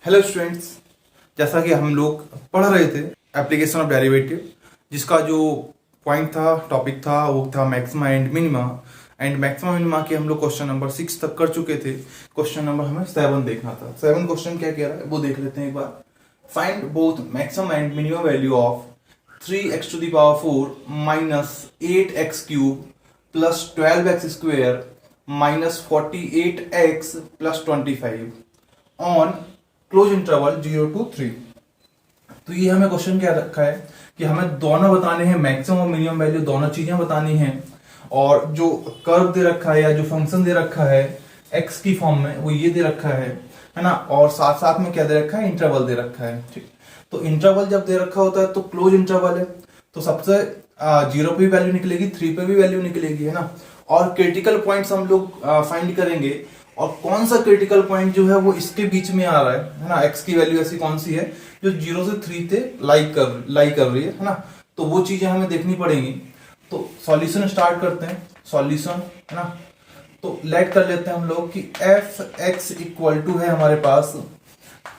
Hello students, जैसा कि हम लोग पढ़ रहे थे एप्लीकेशन ऑफ डेरिवेटिव, जिसका जो पॉइंट था, टॉपिक था, वो था maxima and minima. And maxima minima के हम लोग क्वेश्चन नंबर 6 तक कर चुके थे। क्वेश्चन नंबर हमें 7 देखना था। 7 क्वेश्चन क्या कह रहा है वो देख लेते हैं एक बार। Find both maximum and minimum value of 3x to the power 4 minus 8x cube plus 12x square minus 48x plus 25 on close interval 0 to 3। तो ये हमें क्वेश्चन क्या रखा है कि हमें दोनों बताने हैं, मैक्सिमम और मिनिमम वैल्यू दोनों चीजें बतानी हैं। और जो कर्व दे रखा है या जो फंक्शन दे रखा है एक्स की फॉर्म में, वो ये दे रखा है ना। और साथ साथ में क्या दे रखा है, इंटरवल दे रखा है। ठीक, तो इंटरवल जब दे रखा होता है तो क्लोज इंटरवल है, तो सबसे 0 पे भी वैल्यू निकलेगी, 3 पे भी वैल्यू निकलेगी, है ना। और क्रिटिकल पॉइंट्स हम लोग फाइंड करेंगे, और कौन सा क्रिटिकल पॉइंट जो है वो इसके बीच में आ रहा है ना। एक्स की वैल्यू ऐसी कौन सी है जो 0 से 3 पे लाई कर रही है ना। तो वो चीजें हमें देखनी पड़ेंगी। तो सॉल्यूशन स्टार्ट करते हैं। सॉल्यूशन, है ना। तो लेट कर लेते हैं हम लोग कि एफ एक्स इक्वल टू है हमारे पास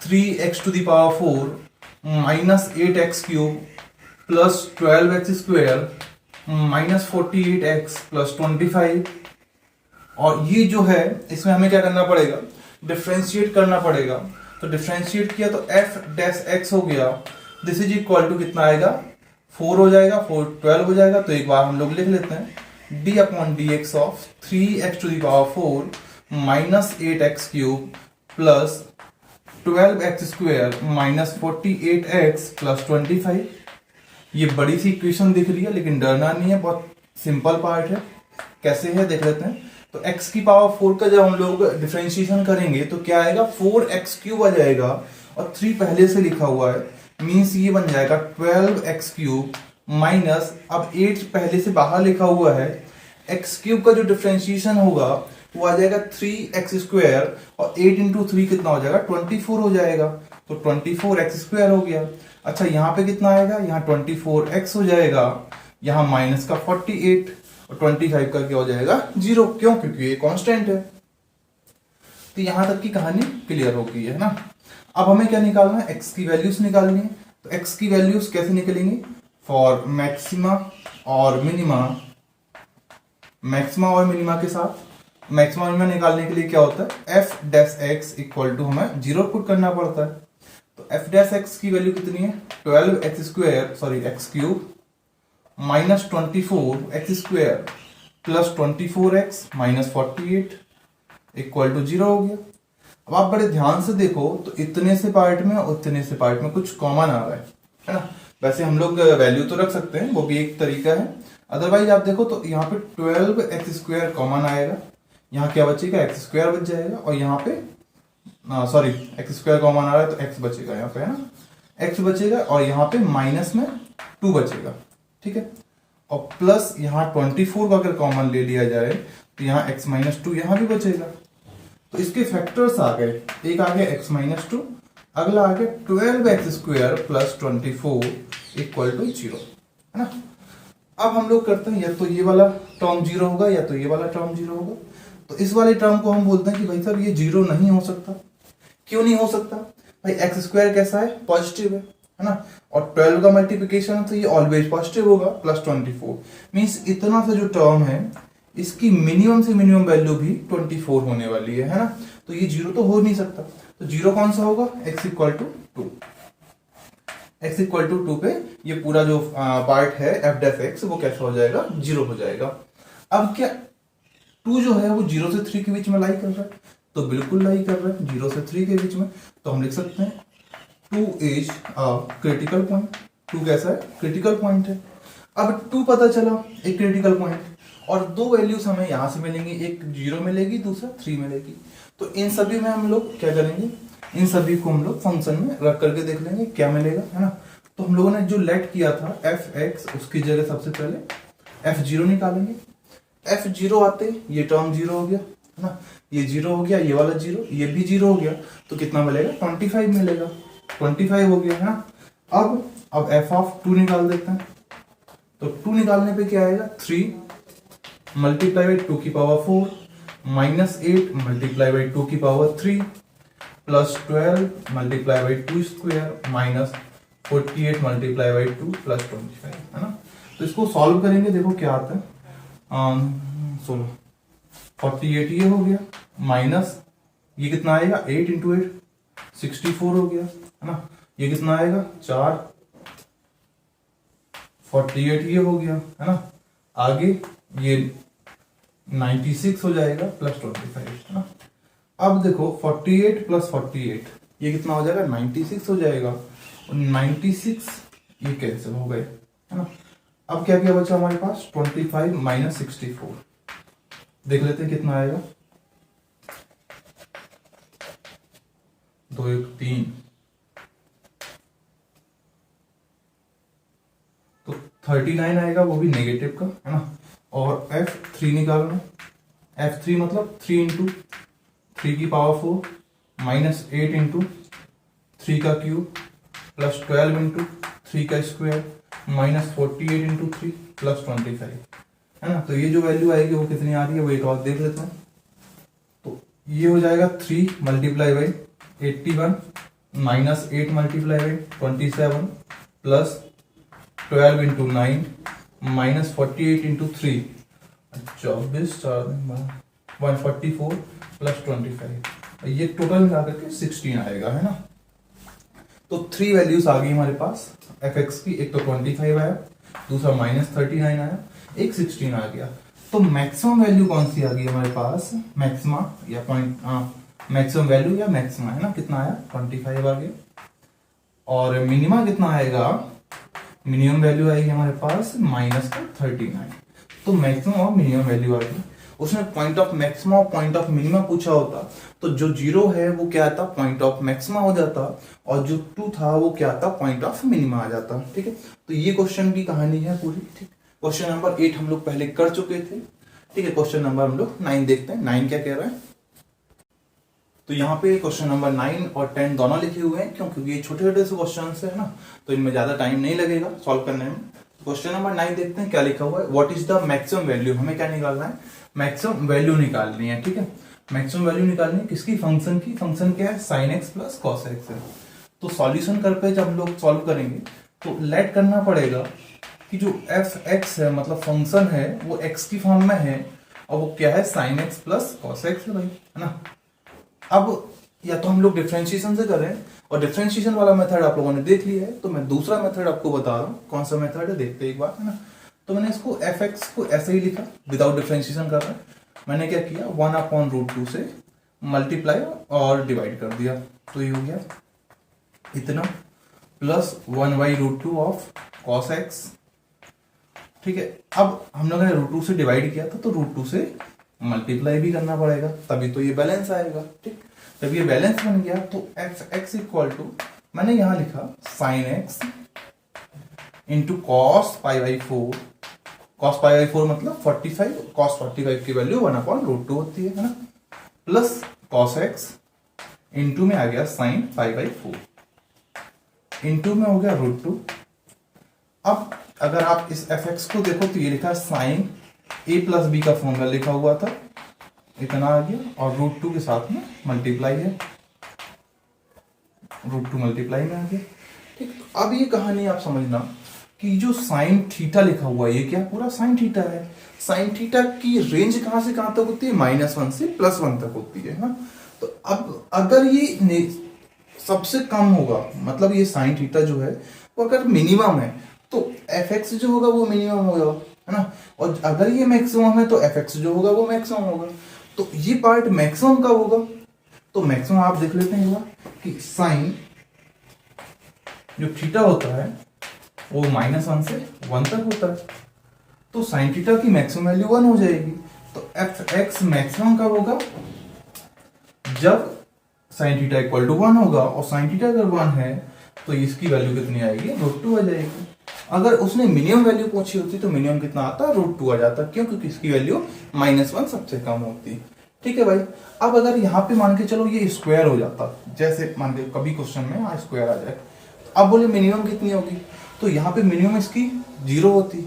3x to the power 4 minus 8x cube plus 12x square minus 48x plus 25। और ये जो है इसमें हमें क्या करना पड़ेगा, डिफ्रेंशिएट करना पड़ेगा। तो डिफ्रेंशिएट किया तो एफ डैश एक्स हो गया, दिस इज इक्वल टू कितना आएगा, 4 हो जाएगा, 4 12 हो जाएगा। तो एक बार हम लोग लिख लेते हैं D upon D X of 3x to the power 4 minus 8x cube plus 12x square minus 48x plus 25। ये बड़ी सी इक्वेशन दिख रही है लेकिन डरना नहीं है, बहुत सिंपल पार्ट है। कैसे है देख लेते हैं। तो x की पावर 4 का जब हम लोग डिफरेंशिएशन करेंगे तो क्या आएगा, 4x क्यूब आ जाएगा, और 3 पहले से लिखा हुआ है, मींस ये बन जाएगा 12x क्यूब माइनस, अब 8 पहले से बाहर लिखा हुआ है, x क्यूब का जो डिफरेंशिएशन होगा वो आ जाएगा 3x स्क्वायर, और 8 इंटू 3 कितना हो जाएगा, 24 हो जाएगा। तो 24x स्क्वायर हो गया। अच्छा, यहाँ पे कितना आएगा, यहाँ 24x हो जाएगा, यहाँ माइनस का 48 और 25 का क्या हो जाएगा, 0। क्यों, क्योंकि ये कांस्टेंट है। तो यहां तक की कहानी क्लियर हो गई है ना। अब हमें क्या निकालना है, x की वैल्यूज निकालनी है। तो x की वैल्यूज कैसे निकलेंगी, फॉर मैक्सिमा और मिनिमा। मैक्सिमा और मिनिमा के साथ मैक्सिमा मिनिमा निकालने के लिए क्या होता है, F dash x equal to हमें 0 पुट करना पड़ता है। तो एफ डैश एक्स की वैल्यू कितनी है, 12x square sorry x cube minus 24x square plus 24x minus 48 equal to 0 हो गया। अब आप बड़े ध्यान से देखो तो इतने से पार्ट में और इतने से पार्ट में कुछ कॉमन आ रहा है ना। वैसे हम लोग वैल्यू तो रख सकते हैं, वो भी एक तरीका है। अदरवाइज आप देखो तो यहाँ पे 12x स्क्वायर कॉमन आएगा, यहाँ क्या बचेगा, x स्क्वायर बच जाएगा, और यहाँ पे सॉरी x स्क्वायर कॉमन आ रहा है तो x बचेगा यहाँ पे, है ना, x बचेगा, और यहाँ पे माइनस में 2 बचेगा। ठीक है, और प्लस यहाँ 24 का अगर कॉमन ले लिया जाए तो यहाँ x माइनस 2 यहाँ भी बचेगा। तो इसके फैक्टर्स आ गए, एक आ गया x माइनस 2, अगला आ गया 12x square plus 24 equal to 0, है ना। अब हम लोग करते हैं, या तो ये वाला टर्म 0 होगा या तो ये वाला टर्म 0 होगा। तो इस वाले टर्म को हम बोलते हैं कि भाई साहब ये 0 नहीं हो सकता। क्यों नहीं हो सकता भाई, एक्स स्क्वायर कैसा है, पॉजिटिव है ना, और 12 का मल्टीप्लिकेशन है तो ये ऑलवेज पॉजिटिव होगा, प्लस 24 मींस इतना सा जो टर्म है इसकी मिनिमम से मिनिमम वैल्यू भी 24 होने वाली है ना। तो ये 0 तो हो नहीं सकता। तो 0 कौन सा होगा, x equal to 2। x equal to 2 पे ये पूरा जो पार्ट है एफ डेफ एक्स वो कैसा हो जाएगा, 0 हो जाएगा। अब क्या 2 जो है वो 0 से 3 के बीच में लाई कर रहा है, तो बिल्कुल लाई कर रहा है 0 से 3 के बीच में। तो हम लिख सकते हैं 2 इज अ क्रिटिकल पॉइंट। 2 कैसा है, क्रिटिकल पॉइंट है। अब 2 पता चला, एक क्रिटिकल पॉइंट, और 2 वैल्यूज हमें यहां से मिलेंगी, एक 0 मिलेगी, दूसरा 3 मिलेगी। तो इन सभी में हम लोग क्या करेंगे, इन सभी को हम लोग फंक्शन में रख करके देख लेंगे क्या मिलेगा, है ना। तो हम लोगों ने जो लेट किया था एफ एक्स, उसकी जगह सबसे पहले f0 निकालेंगे। f0 आते ये टर्म 0 हो गया, है ना, ये 0 हो गया, ये वाला 0, ये भी 0 हो गया, तो कितना मिलेगा, 25 मिलेगा, 25 हो गया, है ना। अब f ऑफ 2 निकाल देते हैं। तो 2 निकालने पे क्या आएगा, 3 मल्टीप्लाई बाई 2 की पावर 4 माइनस 8 मल्टीप्लाई बाई 2 की power 3 plus 12 multiply by 2 square minus 48 multiply by 2 plus 25, है ना। तो इसको सॉल्व करेंगे, देखो क्या आता है। 16 48 ये हो गया, माइनस ये कितना आएगा 8 इंटू 8 64 हो गया, है ना। ये कितना आएगा 4 48 ये हो गया, है ना। आगे ये 96 हो जाएगा प्लस 25, है ना। अब देखो 48 प्लस 48 ये कितना हो जाएगा 96 हो जाएगा, और 96 ये कैंसिल हो गए, है ना। अब क्या क्या बचा हमारे पास 25 माइनस 64, देख लेते हैं कितना आएगा। 2 1 3, तो 39 आएगा, वो भी नेगेटिव का, है ना। और F3 निकालना, F3 मतलब 3 इंटू 3 की पावर 4 माइनस 8 इंटू 3 का क्यूब प्लस 12 इंटू 3 का स्क्वायर माइनस 48 इंटू 3 प्लस 25, है ना। तो ये जो वैल्यू आएगी वो कितनी आ रही है वो एक और देख लेते हैं। तो ये हो जाएगा 3 multiply by 81 minus 8 multiply by 27 plus 12 into 9 minus 48 into 3 24 144 plus 25, ये टोटल मिला करके 16 आएगा, है ना। तो 3 वैल्यूज आ गई हमारे पास एफ एक्स की, एक तो 25 आया, दूसरा माइनस 39 आया, एक 16 आ गया। तो मैक्सिमम वैल्यू कौन सी आ गई हमारे पास, मैक्सिमा या पॉइंट, मैक्सिमम वैल्यू या मैक्सिमा, है ना। कितना आया 25 आ गया, और मिनिमा कितना आएगा, मिनिमम वैल्यू आएगी हमारे पास माइनस का 39। तो मैक्सिमम और मिनिमम वैल्यू आ गई। उसने पॉइंट ऑफ मैक्सिमा और पॉइंट ऑफ मिनिमा पूछा होता तो जो 0 है वो क्या आता, पॉइंट ऑफ मैक्सिमा हो जाता, और जो 2 था वो क्या आता, पॉइंट ऑफ मिनिमा आ जाता, ठीक है। तो ये क्वेश्चन की कहानी है पूरी, ठीक। क्वेश्चन नंबर 8 हम लोग पहले कर चुके थे, ठीक है। क्वेश्चन नंबर हम लोग 9 देखते हैं, 9 क्या कह रहा है। तो यहाँ पे क्वेश्चन नंबर 9 और 10 दोनों लिखे हुए हैं, क्योंकि ये छोटे छोटे से क्वेश्चन है ना, तो इनमें ज्यादा टाइम नहीं लगेगा सॉल्व करने में। क्वेश्चन नंबर 9 देखते हैं क्या लिखा हुआ है। What is the maximum value, हमें क्या निकालना है, मैक्सिमम वैल्यू निकालनी है, ठीक है। मैक्सिमम वैल्यू निकालनी है किसकी, फंक्शन की। फंक्शन क्या है, sine x plus cos x है। तो सॉल्यूशन कर पे जब हम लोग सॉल्व करेंगे तो लेट करना पड़ेगा कि जो एफ एक्स है मतलब फंक्शन है वो एक्स की फॉर्म में है, और वो क्या है sine x plus cos x है भाई, है ना। अब या तो हम लोग डिफरेंशिएशन से करें, और डिफरेंशिएशन वाला मेथड आप लोगों ने देख लिया है, तो मैं दूसरा मेथड आपको बता रहा हूँ कौन सा मेथड है, देखते एक बार, है ना। तो मैंने इसको एफ एक्स को ऐसे ही लिखा विदाउट डिफरेंशिएशन कर रहा है। मैंने क्या किया 1/√2 से मल्टीप्लाई और डिवाइड कर दिया, तो ये हो गया इतना प्लस 1/√2 ऑफ कॉस एक्स, ठीक है। अब हम लोगों ने √2 से डिवाइड किया था, तो √2 से मल्टीप्लाई भी करना पड़ेगा, तभी तो ये बैलेंस आएगा, ठीक। जब ये बैलेंस बन गया तो एफ एक्स इक्वल टू, मैंने यहां लिखा sine x into cos π/4, cos π/4 मतलब 45, कॉस 45 की वैल्यू 1/√2 होती है ना, प्लस कॉस एक्स इंटू में आ गया साइन π/4, इंटू में हो गया √2। अब अगर आप इस एफ एक्स को देखो तो ये लिखा साइन a प्लस बी का फॉर्मूला लिखा हुआ था, इतना आ गया, और √2 के साथ में मल्टीप्लाई है, √2 मल्टीप्लाई में आ गया, ठीक। अब ये कहानी आप समझना कि जो साइन थीटा लिखा हुआ है ये क्या, पूरा साइन थीटा है। साइन थीटा की रेंज कहां से कहां तक होती है, -1 से +1 तक होती है ना। तो अब अगर ये सबसे कम होगा, मतलब ये साइन थीटा जो है वो अगर मिनिमम है तो एफ एक्स जो होगा वो मिनिमम होगा, है ना। और अगर ये मैक्सिमम है तो एफ एक्स जो होगा वो मैक्सिमम होगा। तो ये पार्ट मैक्सिमम का होगा, तो मैक्सिमम आप देख लेते हैं कि साइन जो थीटा होता है वो -1 से 1 तक होता है, तो साइन थीटा की मैक्सिमम वैल्यू 1 हो जाएगी। तो एफ एक्स मैक्सिमम कब होगा, जब साइन थीटा इक्वल टू 1 होगा, और साइन थीटा अगर 1 है तो इसकी वैल्यू कितनी आएगी, √2 आ जाएगी। अगर उसने मिनिमम वैल्यू पूछी होती तो मिनिमम कितना आता, √2 आ जाता, क्यों, क्योंकि इसकी वैल्यू -1 सबसे कम होती, ठीक है भाई। अब अगर यहाँ पे मान के चलो ये स्क्वायर हो जाता, जैसे मान के कभी क्वेश्चन में यहाँ स्क्वायर आ जाए, अब बोले मिनिमम कितनी होगी, तो यहाँ पे मिनिमम इसकी 0 होती,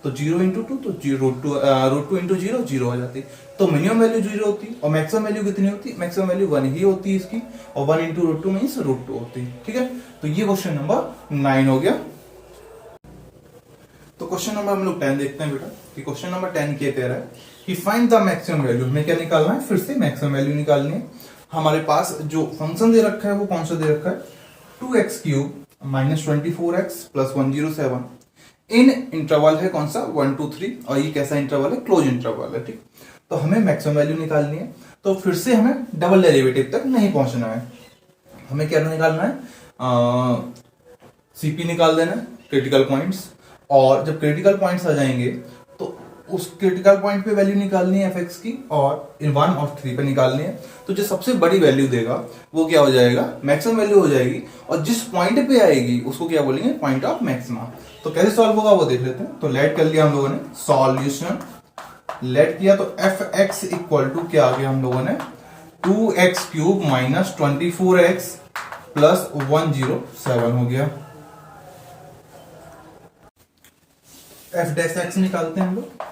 तो 0 इंटू टू, तो root two into zero, zero हो जाती। तो मिनिमम वैल्यू जीरो होती और मैक्सिमम वैल्यू कितनी होती? मैक्सिमम वैल्यू 1 ही होती है इसकी, और 1 into root two means root 2 होती है। ठीक है, तो ये क्वेश्चन नंबर 9 हो गया। तो क्वेश्चन नंबर हम लोग 10 देखते हैं बेटा, कि क्वेश्चन नंबर 10 क्या कह रहा है कि फाइंड द मैक्सिमम वैल्यू। हमें क्या निकालना है? फिर से मैक्सिमम वैल्यू निकालनी है। हमारे पास जो फंक्शन दे रखा है वो कौन सा दे रखा है? 2x cube minus 24x plus 107 इन इंटरवल है कौन सा? 1 2 3, और ये कैसा इंटरवल है? क्लोज इंटरवल है। ठीक, तो हमें मैक्सिमम वैल्यू निकालनी है। तो फिर से हमें डबल डेरिवेटिव तक नहीं पहुंचना है, हमें क्या निकालना है? सीपी निकाल देना है, क्रिटिकल पॉइंट्स। और जब क्रिटिकल पॉइंट्स आ जाएंगे तो उस क्रिटिकल पॉइंट पे वैल्यू निकालनी है एफ की, और इन 1 और 3 पे निकालनी है। तो जो सबसे बड़ी वैल्यू देगा वो क्या हो जाएगा? मैक्सिमम वैल्यू हो जाएगी, और जिस पॉइंट पे आएगी उसको क्या बोलेंगे? Point of maxima. तो कैसे सॉल्व होगा वो देख लेते हैं। तो लेट कर लिया हम लोगों ने, सॉल्यूशन लेट किया, तो एफ एक्स इक्वल टू क्या आ गया हम लोगों ने? 2x cube minus 24x plus 107 हो गया। एफ डैश एक्स निकालते हैं हम लोग,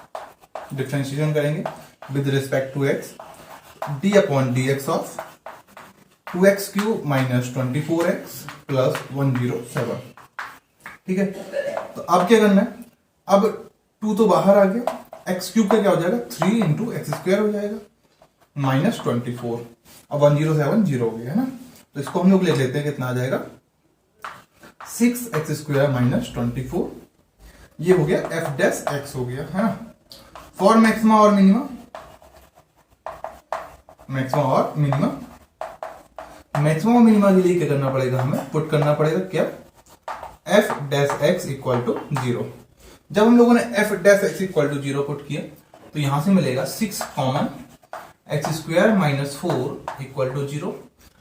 डिफरेंशिएशन करेंगे with respect to X, D upon D X of 2x cube minus 24x plus 107। ठीक है, तो अब क्या करना है? अब 2 तो बाहर आ गया, एक्स क्यूब का क्या हो जाएगा? 3 इंटू एक्स स्क्वायर हो जाएगा माइनस 24, अब 107 जीरो हो गया है ना। तो इसको हम लोग ले लेते हैं, कितना आ जाएगा? 6x स्क्वायर माइनस 24, ये हो गया एफ डैश एक्स हो गया है ना। फॉर मैक्सिमा और मिनिमा, मैक्सिमा और मिनिमा, मैक्सिमा और मिनिमा के लिए क्या करना पड़ेगा? हमें पुट करना पड़ेगा क्या? F dash x equal to 0। जब हम लोगों ने F dash x equal to 0 put किया तो यहां से मिलेगा 6 common X square minus 4 equal to 0।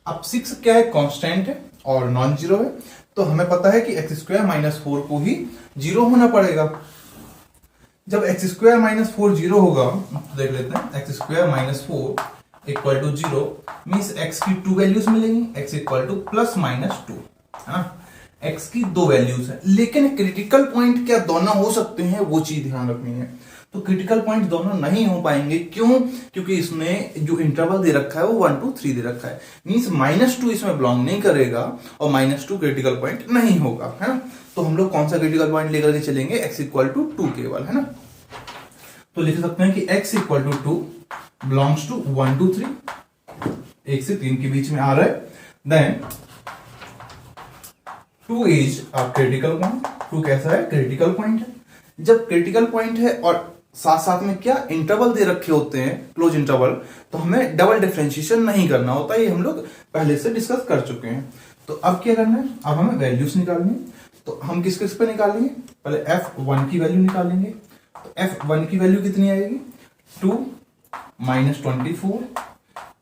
अब 6 क्या है? कांस्टेंट है और नॉन जीरो है, तो हमें पता है कि एक्स स्क्वायर माइनस 4 को ही 0 होना पड़ेगा। जब एक्स स्क्वायर माइनस 4 जीरो होगा तो देख लेते हैं, X square minus 4 equal to 0 means X की 2 वैल्यूज मिलेंगी, X equal to plus minus 2 है ना। एक्स की 2 वैल्यूज है, लेकिन क्रिटिकल पॉइंट क्या दोनों हो सकते हैं? वो चीज ध्यान रखनी है। तो क्रिटिकल पॉइंट दोनों नहीं हो पाएंगे, क्यों? क्योंकि इसमें जो इंटरवल दे रखा है वो 1 2 3 दे रखा है, मींस -2 इसमें बिलोंग नहीं करेगा और -2 क्रिटिकल पॉइंट नहीं होगा, है ना। तो हम लोग कौन सा क्रिटिकल पॉइंट लेकर के चलेंगे? x इक्वल टू 2 केवल, है ना। तो लिख सकते हैं कि x equal to 2 belongs to 1 2 3, 1 से 3 के बीच में आ रहा है। Then 2 is a critical point, 2 कैसा है? क्रिटिकल पॉइंट है। जब क्रिटिकल पॉइंट है और साथ साथ में क्या इंटरवल दे रखे होते हैं, क्लोज इंटरवल, तो हमें डबल डिफरेंशिएशन नहीं करना होता, ये हम लोग पहले से डिस्कस कर चुके हैं। तो अब क्या करना है? अब हमें वैल्यूज निकालनी है। तो हम किस किस पे निकालेंगे? पहले f1 की वैल्यू निकालेंगे। तो f1 की वैल्यू कितनी आएगी? 2 माइनस 24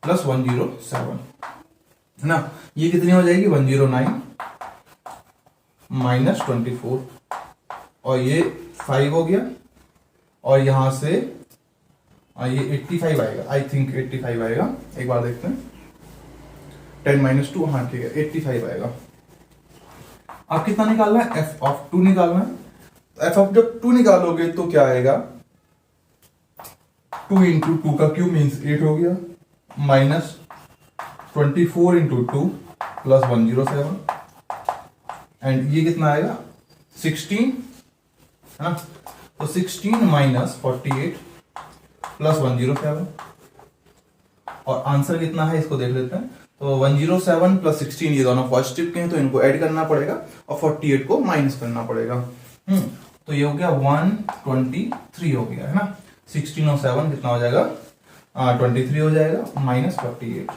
प्लस 107 है ना। ये कितनी हो जाएगी? 109 माइनस 24, और ये 5 हो गया, और यहां से ये 85 आएगा, आई थिंक 85 आएगा, एक बार देखते हैं। 10 माइनस 2, हाँ ठीक है 85 आएगा। आप कितना निकालना है? एफ ऑफ 2 निकालना है। एफ ऑफ जब 2 निकालोगे तो क्या आएगा? 2 इंटू 2 का क्यूब मीन्स 8 हो गया, माइनस 24 इंटू 2 प्लस 107, एंड ये कितना आएगा? 16 है ना। तो 16 माइनस 48 प्लस 107, और आंसर कितना है इसको देख लेते हैं। तो 107 प्लस 16 ये दोनों पॉजिटिव के हैं, तो इनको ऐड करना पड़ेगा और 48 को माइनस करना पड़ेगा। तो ये हो गया 123 हो गया, है ना। 16 और 7 कितना हो जाएगा? 23 हो जाएगा माइनस 48।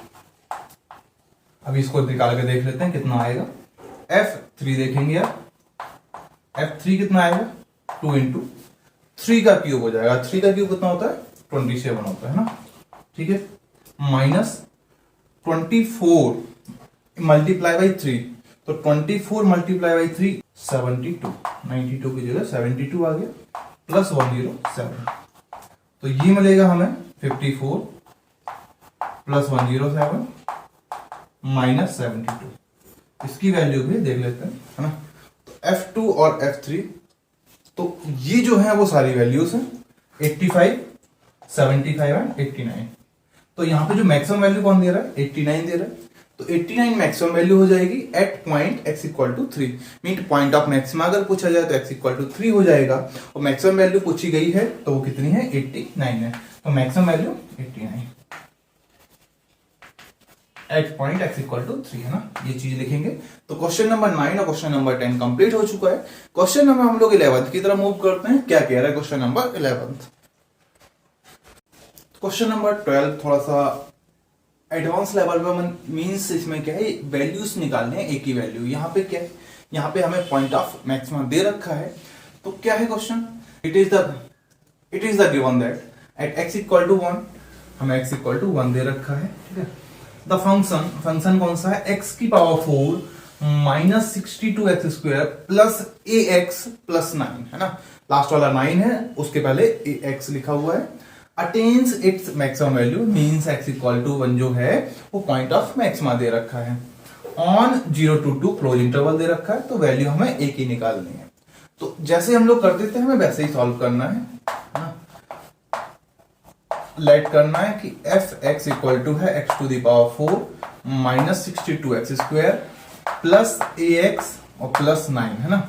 अब इसको निकाल के देख लेते हैं कितना आएगा। F3 देखेंगे आप, F3 कितना आएगा? 2 इंटू 3 का क्यूब हो जाएगा। 3 का क्यूब कितना होता है? 27 होता है ना, ठीक है। माइनस 24 मल्टीप्लाई बाई 3, तो 24 मल्टीप्लाई बाई 3 72, 92 की जगह 72 आ गया, प्लस 107, तो ये मिलेगा हमें 54 प्लस 107 माइनस 72। इसकी वैल्यू भी देख लेते हैं, है ना। तो F2 और F3 तो ये जो है वो सारी वैल्यूज हैं 85, 75 एंड 89। तो यहाँ पे जो मैक्सिमम वैल्यू कौन दे रहा है, 89 दे रहा है। तो 89 मैक्सिमम वैल्यू हो जाएगी at point x equal to 3। Mean point of maxima अगर पूछा जाए तो x इक्वल टू 3 हो जाएगा, और मैक्सिमम वैल्यू पूछी गई है तो वो कितनी है, 89 है। तो maximum value 89 at point x equal to 3 है ना, ये चीज लिखेंगे। तो क्वेश्चन नंबर 9 और क्वेश्चन नंबर 10 कंप्लीट हो चुका है। क्वेश्चन नंबर हम लोग 11th की तरफ मूव करते हैं। क्या कह रहा है question number 11th। Question number 12 थोड़ा सा एडवांस लेवल पे, मींस इसमें क्या है, वैल्यूज निकालने हैं, एक ही वैल्यू। यहाँ पे क्या है, यहाँ पे हमें पॉइंट ऑफ मैक्सिमा दे रखा है। तो क्या है question, it is the given that at x equal to 1, हमें x इक्वल टू 1 दे रखा है, ठीक है। द फंक्शन कौन सा है, x की power 4 minus 62x square plus ax plus 9 है ना, लास्ट वाला 9 है, उसके पहले ax लिखा हुआ है। Attains its maximum value, means x equal to 1 जो है वो पॉइंट ऑफ मैक्सिमा दे रखा है। ऑन 0 to 2 क्लोज इंटरवल दे रखा है, तो वैल्यू हमें एक ही निकालनी है। तो जैसे हम लोग करते थे हमें वैसे ही सॉल्व करना है ना। लेट करना है कि एफ एक्स इक्वल टू है x to the power 4 minus 62x square plus ax और प्लस 9 है ना।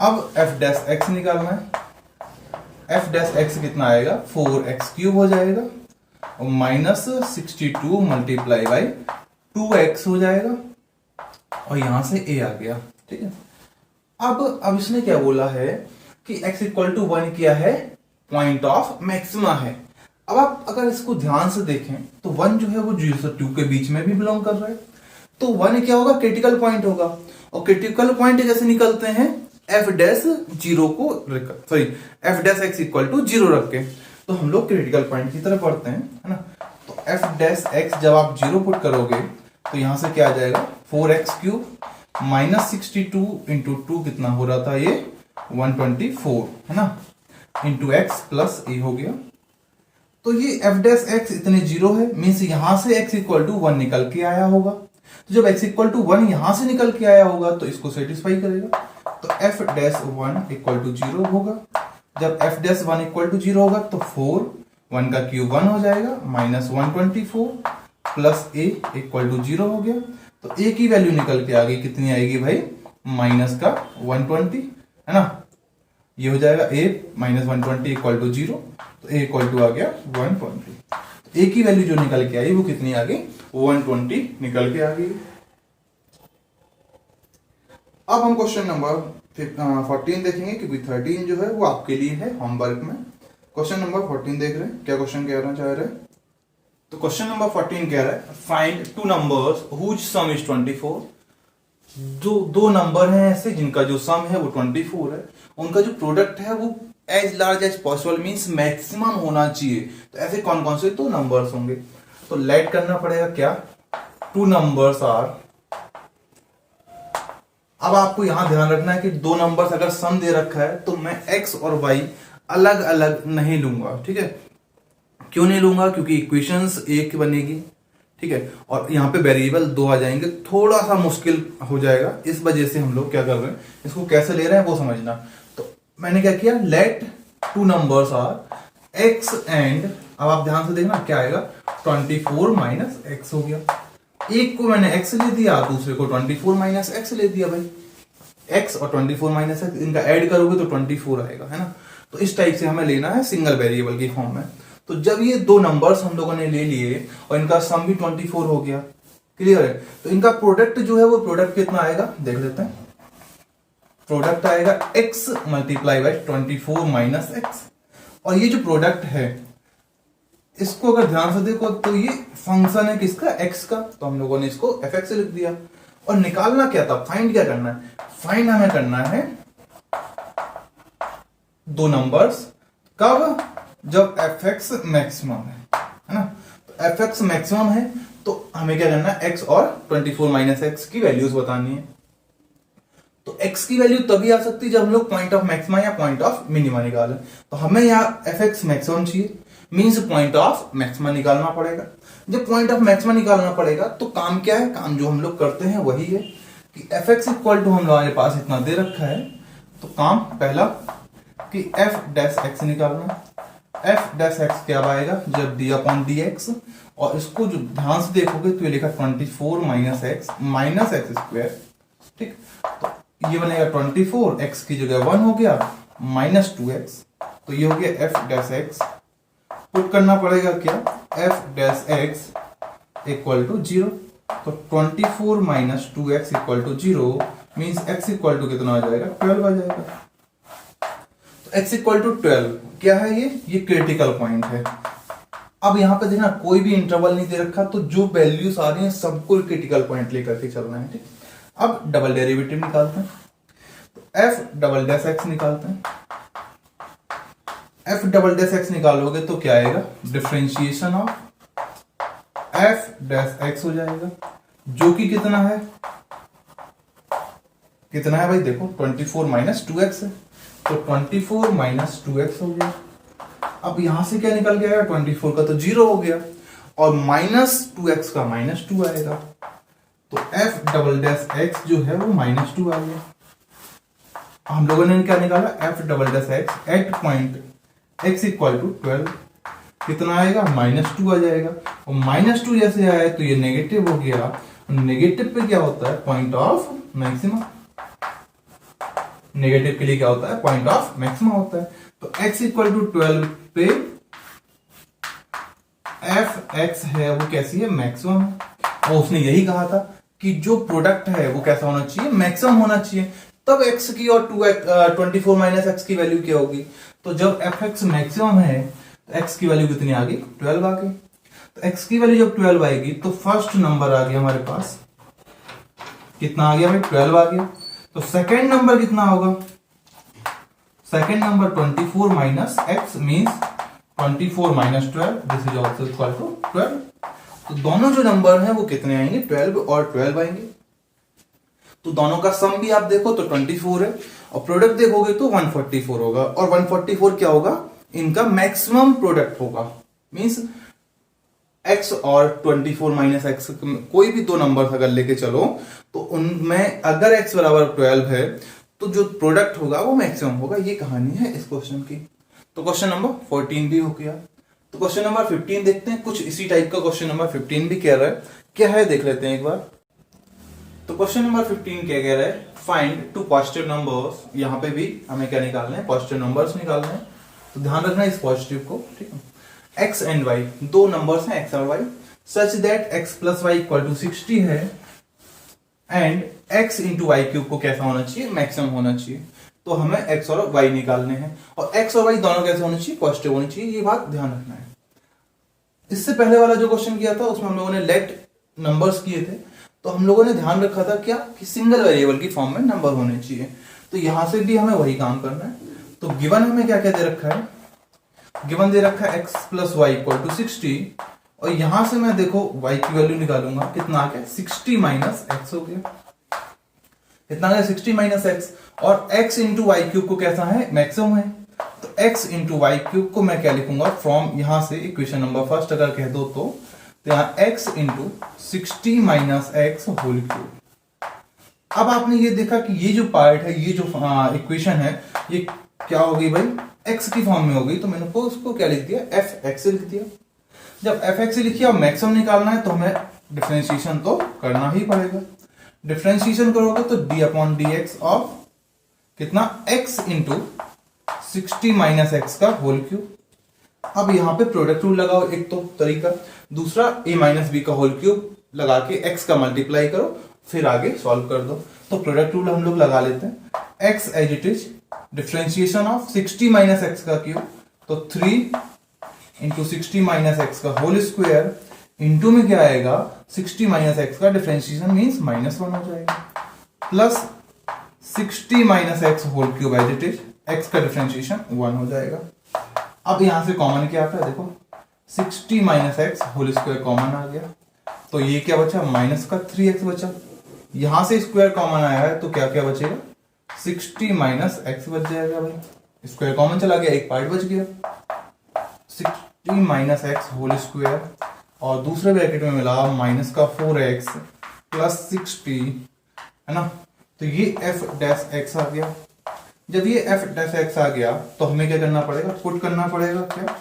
अब f डैश x निकालना है। f डैश x कितना आएगा, 4x क्यूब हो जाएगा और माइनस 62 मल्टीप्लाई बाई 2x हो जाएगा, और यहां से a आ गया, ठीक है। अब इसने क्या बोला है कि x इक्वल टू 1 क्या है, पॉइंट ऑफ मैक्सिमा है। अब आप अगर इसको ध्यान से देखें तो 1 जो है वो 0 से 2 के बीच में भी बिलोंग कर रहा है, तो 1 क्या होगा, क्रिटिकल पॉइंट होगा। और क्रिटिकल पॉइंट जैसे निकलते हैं एफ डैश 0 को sorry F dash x equal to 0 रख के, तो हम लोग क्रिटिकल पॉइंट की तरफ बढ़ते हैं, है ना। तो एफ डैश एक्स जब आप 0 पुट करोगे तो यहां से क्या आ जाएगा, 4x क्यूब माइनस 62 इंटू 2 कितना हो रहा था ये 124 है ना, इंटू एक्स प्लस ए हो गया। तो ये एफ डैश एक्स इतने 0 है, मीन्स यहां से x इक्वल टू 1 निकल के आया होगा। तो जब x इक्वल टू 1 यहां से निकल के आया होगा तो इसको सेटिस्फाई करेगा। तो f डैश 1 इक्वल टू 0 होगा। जब f डैश 1 इक्वल टू 0 होगा तो 4 1 का क्यूब 1 हो जाएगा minus 124 plus a equal to 0 हो गया। तो a की वैल्यू निकल के आ गई, कितनी आएगी भाई, माइनस का 120 है ना। ये हो जाएगा a माइनस 120 इक्वल टू 0, तो a इक्वल टू आ गया 120। a की वैल्यू जो निकल के आई वो कितनी आ गई, 120 निकल के आ गई। अब हम क्वेश्चन नंबर 14 देखेंगे, क्योंकि 13 जो है वो आपके लिए है होमवर्क में। क्वेश्चन नंबर 14 देख रहे हैं, क्या क्वेश्चन कहना चाह रहे हैं। तो क्वेश्चन नंबर 14 कह रहा है find two numbers whose sum is 24। जो दो नंबर हैं ऐसे जिनका जो सम है वो 24 है, उनका जो प्रोडक्ट है वो as large as possible, means maximum होना चाहिए। तो ऐसे कौन कौन से दो नंबर्स होंगे, तो लेट करना पड़ेगा क्या, टू नंबर्स आर। अब आपको यहां ध्यान रखना है कि दो नंबर्स अगर सम दे रखा है तो मैं x और y अलग अलग नहीं लूंगा, ठीक है। क्यों नहीं लूंगा, क्योंकि इक्वेशंस एक बनेगी, ठीक है, और यहाँ पे वेरिएबल दो आ जाएंगे, थोड़ा सा मुश्किल हो जाएगा। इस वजह से हम लोग क्या कर रहे हैं, इसको कैसे ले रहे हैं वो समझना। तो मैंने क्या किया, let two numbers are x and, अब आप ध्यान से देखना क्या आएगा, 24 माइनस एक्स हो गया। एक को मैंने x ले दिया, दूसरे को 24 माइनस एक्स ले दिया भाई। x और 24 माइनस एक्स इनका ऐड करोगे तो 24 आएगा, है ना। तो इस टाइप से हमें लेना है सिंगल वेरिएबल की फॉर्म में। तो जब ये दो नंबर्स हम लोगों ने ले लिए और इनका सम भी 24 हो गया, क्लियर है, तो इनका प्रोडक्ट जो है वो प्रोडक्ट कितना आएगा देख लेते हैं। प्रोडक्ट आएगा x multiply by 24 minus x. और ये जो प्रोडक्ट है इसको अगर ध्यान से देखो तो ये फंक्शन है किसका, x का, तो हम लोगों ने इसको fx लिख दिया। और निकालना क्या था, फाइंड क्या करना है, फाइंड हमें करना है दो नंबर्स कब, जब fx मैक्सिमम है ना। तो fx मैक्सिमम है तो हमें क्या करना है, x और 24 माइनस एक्स की वैल्यूज बतानी है। तो x की वैल्यू तभी आ सकती है जब हम लोग पॉइंट ऑफ मैक्सिमा या पॉइंट ऑफ मिनिमा निकालें। तो हमें यहाँ fx मैक्सिमम चाहिए, मीन्स पॉइंट ऑफ मैक्सिमा निकालना पड़ेगा। जब पॉइंट ऑफ मैक्सिमा निकालना पड़ेगा तो काम क्या है, काम जो हम लोग करते हैं वही है कि fx इक्वल टू हम हमारे पास इतना दे रखा है। तो काम पहला कि एफ डैश एक्स निकालना है। एफ डैश एक्स क्या आएगा जब डी अपॉन डी एक्स, और इसको जो ध्यान से देखोगे तो ये लिखा 24 माइनस एक्स स्क्वायर, ठीक। तो ये बनेगा 24, एक्स की जगह 1 हो गया, माइनस 2x, तो ये हो गया एफ डैश एक्स। पुट करना पड़ेगा क्या, F dash x equal to 0, तो 24 minus 2x equal to 0 means x equal to कितना आ जाएगा, 12 आ जाएगा। तो x इक्वल टू 12 क्या है, ये क्रिटिकल पॉइंट है। अब यहाँ पे देखना कोई भी इंटरवल नहीं दे रखा, तो जो वैल्यूज आ रही हैं सबको क्रिटिकल पॉइंट लेकर के चलना है, ठीक। अब डबल डेरिवेटिव निकालते हैं, तो एफ डबल डैश एक्स निकालते हैं। एफ डबल डैश एक्स निकालोगे तो क्या आएगा, differentiation of F dash x हो जाएगा, जो कि कितना है भाई, देखो 24 माइनस 2x है, तो 24 माइनस 2x हो गया। अब यहां से क्या निकल गया, 24 का तो 0 हो गया, और माइनस 2x का माइनस 2 आएगा, तो एफ डबल डैश एक्स जो है वो माइनस 2 आ गया। हम लोगों ने क्या निकाला, f double dash x at point x equal to 12 कितना आएगा, माइनस 2 आ जाएगा, और माइनस 2 जैसे आया तो ये नेगेटिव हो गया। नेगेटिव पे क्या होता है, पॉइंट ऑफ मैक्सिमम। नेगेटिव के लिए क्या होता है, पॉइंट ऑफ मैक्सिमम होता है। तो x इक्वल टू 12 पे एफ एक्स है वो कैसी है, मैक्सिमम है। और उसने यही कहा था कि जो प्रोडक्ट है वो कैसा होना चाहिए, मैक्सिमम होना चाहिए, तब x की और 24 माइनस एक्स की वैल्यू क्या होगी। तो जब एफ एक्स मैक्सिमम है तो x की वैल्यू कितनी आ गई, 12 आ गई। तो x की वैल्यू जब 12 आएगी तो फर्स्ट नंबर आ गया हमारे पास, कितना आ गया भाई, 12 आ गया। तो सेकेंड नंबर कितना होगा, second number 24 minus x means 24 minus 12, this is also equal to 12। तो दोनों जो नंबर हैं वो कितने आएंगे, 12 और 12 आएंगे। तो दोनों का सम भी आप देखो तो 24 है, और प्रोडक्ट देखोगे तो 144 होगा, और 144 क्या होगा, इनका मैक्सिमम प्रोडक्ट होगा। मीन्स x और 24 माइनस एक्स कोई भी दो नंबर अगर लेके चलो तो उनमें अगर x बराबर 12 है तो जो प्रोडक्ट होगा वो मैक्सिमम होगा। ये कहानी है इस क्वेश्चन की। तो क्वेश्चन नंबर 14 भी हो गया। तो क्वेश्चन नंबर 15 देखते हैं, कुछ इसी टाइप का क्वेश्चन नंबर 15 भी कह रहा है, क्या है देख लेते हैं एक बार। तो क्वेश्चन नंबर 15 क्या कह रहा है, फाइंड टू पॉजिटिव नंबर्स। यहाँ पे भी हमें क्या निकालना है, पॉजिटिव नंबर्स निकालना है। तो ध्यान रखना इस पॉजिटिव को, ठीक है। x एंड y दो नंबर्स हैं x और y, such that x plus y equal to 60 है, and x into y cube को कैसा होना चाहिए, मैक्सिमम होना चाहिए। तो हमें x और y निकालने हैं, और x और y दोनों कैसे होने चाहिए, पॉजिटिव होने चाहिए। ये बात ध्यान रखना है। इससे पहले वाला जो क्वेश्चन किया था उसमें हम लोगों ने लेट नंबर्स किए थे, तो हम लोगों ने ध्यान रखा था क्या कि सिंगल वेरिएबल की फॉर्म में नंबर होने चाहिए। तो यहां से भी हमें वही काम करना है। तो गिवन हमें क्या क्या दे रखा है, गिवन दे रखा है x plus y equal to 60, और यहां से मैं देखो y की वैल्यू निकालूंगा, कितना आ गया 60 माइनस एक्स हो गया, कितना आ गया 60 माइनस एक्स, और x इंटू वाई क्यूब को कैसा है, मैक्सिमम है। तो x इंटू वाई क्यूब को मैं क्या लिखूंगा, फ्रॉम यहां से इक्वेशन नंबर फर्स्ट अगर कह दो तो यहाँ x into 60 minus x whole cube. अब आपने ये देखा कि ये जो पार्ट है, ये जो इक्वेशन है, ये क्या हो गई भाई, x की फॉर्म में हो गई। तो मैंने उसको क्या लिख दिया, एफ एक्स लिख दिया। जब एफ एक्स लिखिए और मैक्सिमम निकालना है तो हमें डिफरेंशिएशन तो करना ही पड़ेगा। डिफरेंशिएशन करोगे तो D upon D X of कितना, x इंटू 60 माइनस एक्स का होल क्यूब। अब यहां पे प्रोडक्ट रूल लगाओ, एक तो तरीका, दूसरा a माइनस बी का होल क्यूब लगा के x का मल्टीप्लाई करो, फिर आगे सॉल्व कर दो। तो प्रोडक्ट रूल हम लोग लगा लेते हैं, x as it is differentiation of 60 minus x का क्यूब, तो 3 इंटू 60 माइनस एक्स का होल स्क्वायर, इंटू में क्या आएगा 60 माइनस एक्स का डिफरेंशिएशन मीन्स -1 हो जाएगा, plus 60 minus x whole cube as it is, x का डिफरेंशिएशन 1 हो जाएगा। अब यहां से कॉमन क्या आता है, देखो 60 minus x whole square common आ गया, तो ये क्या बचा, माइनस का 3x बचा। यहां से स्क्वायर कॉमन आया है तो क्या क्या बचेगा, 60 माइनस एक्स बच जाएगा भाई, स्क्वायर कॉमन चला गया, एक पार्ट बच गया, 60 माइनस एक्स होल स्क्वायर, और दूसरे ब्रैकेट में मिला माइनस का 4x प्लस 60, है ना। तो ये f डैश x आ गया, जब ये एफ डैश एक्स आ गया तो हमें क्या करना पड़ेगा, पुट करना पड़ेगा क्या,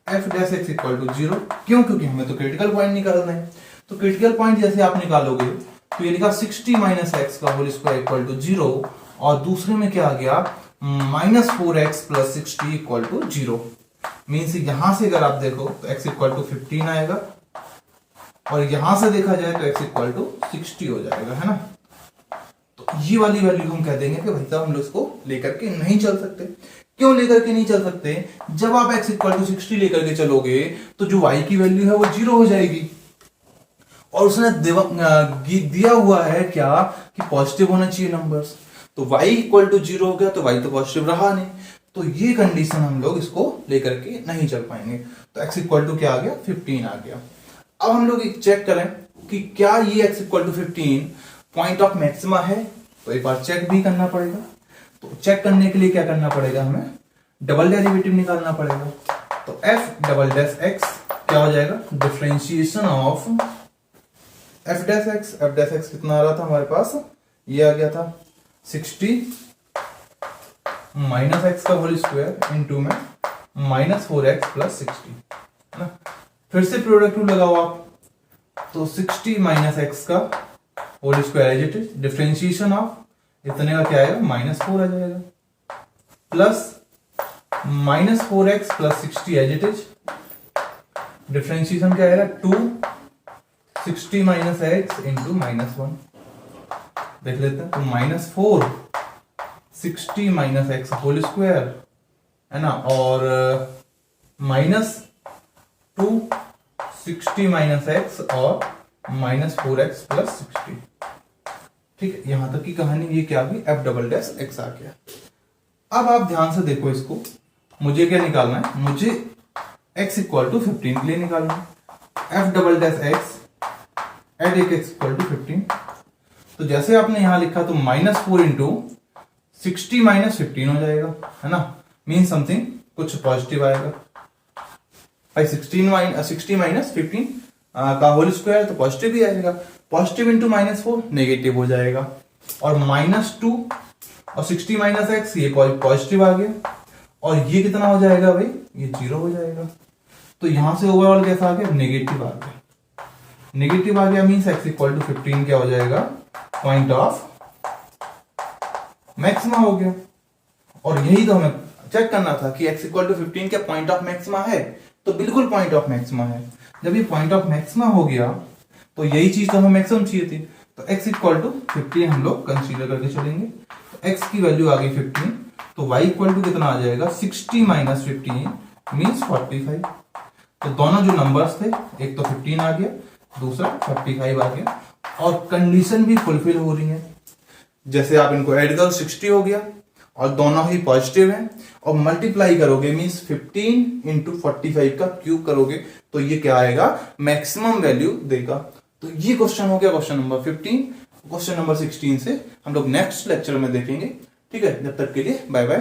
F dash x equal to 0। क्यों, क्योंकि हमें तो क्रिटिकल पॉइंट निकालना है। तो क्रिटिकल पॉइंट जैसे आप निकालोगे तो ये लिखा 60 माइनस एक्स का होल स्क्वायर इक्वल टू 0, और दूसरे में क्या आ गया minus 4x plus 60 equal to 0। Means यहां से अगर आप देखो तो x इक्वल टू 15 आएगा, और यहां से देखा जाए तो x इक्वल टू 60 हो जाएगा, है ना। तो ये वाली वैल्यू हम कह देंगे कि भाई साहब हम लोग इसको लेकर के नहीं चल सकते। क्यों लेकर के नहीं चल सकते, जब आप x इक्वल टू 60 लेकर के चलोगे तो जो y की वैल्यू है वो 0 हो जाएगी, और उसने दिया हुआ है क्या कि पॉजिटिव होना चाहिए नंबर्स। तो y इक्वल टू 0 हो गया तो y तो पॉजिटिव रहा नहीं, तो ये कंडीशन हम लोग इसको लेकर के नहीं चल पाएंगे। तो x इक्वल टू क्या आ गया, 15 आ गया। अब हम लोग चेक करें कि क्या ये x equal to 15 point of maxima है, तो एक बार चेक भी करना पड़ेगा। तो चेक करने के लिए क्या करना पड़ेगा, हमें डबल डेरिवेटिव निकालना पड़ेगा। तो f डबल डैश x क्या हो जाएगा, differentiation of f dash x। f dash x कितना आ रहा था हमारे पास, ये आ गया था 60 माइनस एक्स का होल स्क्वायर इंटू में माइनस 4x प्लस 60, है ना। फिर से प्रोडक्ट रूल लगाओ आप, तो 60 माइनस एक्स का whole square as it is, differentiation of इतने का क्या आएगा माइनस 4 आ जाएगा, plus minus 4x plus 60 as it is, differentiation क्या आएगा 2 60 माइनस एक्स इंटू माइनस 1। देख लेते हैं, तो minus 4 60 minus x whole square, है ना, और माइनस 2 60 माइनस एक्स और माइनस 4x प्लस 60। ठीक है, यहां तक की कहानी ये क्या आ गई, एफ डबल डैश एक्स आ गया। अब आप ध्यान से देखो इसको, मुझे क्या निकालना है, मुझे x इक्वल टू 15 के लिए निकालना है। F double dash x at x equal to 15। तो जैसे आपने यहां लिखा तो माइनस 4 इंटू 60 माइनस 15 हो जाएगा, है ना। मीन समथिंग कुछ पॉजिटिव आएगा भाई, 60 माइनस 15 का होल स्क्वायर तो पॉजिटिव ही आएगा। पॉजिटिव इंटू माइनस 4 नेगेटिव हो जाएगा, और माइनस 2 और 60 माइनस एक्स ये पॉजिटिव आ गया, और ये कितना हो जाएगा भाई, ये 0 हो जाएगा। तो यहां से ओवरऑल कैसा आ गया, नेगेटिव आ गया। नेगेटिव आ गया मीन्स एक्स इक्वल टू 15 क्या हो जाएगा, पॉइंट ऑफ मैक्सिमा हो गया। और यही तो हमें चेक करना था कि x इक्वल टू 15 क्या पॉइंट ऑफ मैक्सिमा है, तो बिल्कुल पॉइंट ऑफ मैक्सिमा है। जब ये पॉइंट ऑफ मैक्सिमा हो गया तो यही चीज तो हमें मैक्सिमम चाहिए थी, तो x इक्वल टू 15 हम लोग कंसीडर करके चलेंगे। तो x की वैल्यू आ गई 15, तो y इक्वल टू कितना आ जाएगा 60 माइनस 15 मीन्स 45। तो दोनों जो नंबर्स थे, एक तो 15 आ गया, दूसरा 45 आ गया, और कंडीशन भी फुलफिल हो रही है। जैसे आप इनको ऐड करो 60 हो गया, और दोनों ही पॉजिटिव हैं, और मल्टीप्लाई करोगे मींस 15 इंटू 45 का क्यूब करोगे तो ये क्या आएगा, मैक्सिमम वैल्यू देगा। तो ये क्वेश्चन हो गया क्वेश्चन नंबर 15। क्वेश्चन नंबर 16 से हम लोग नेक्स्ट लेक्चर में देखेंगे। ठीक है, जब तक के लिए बाय बाय।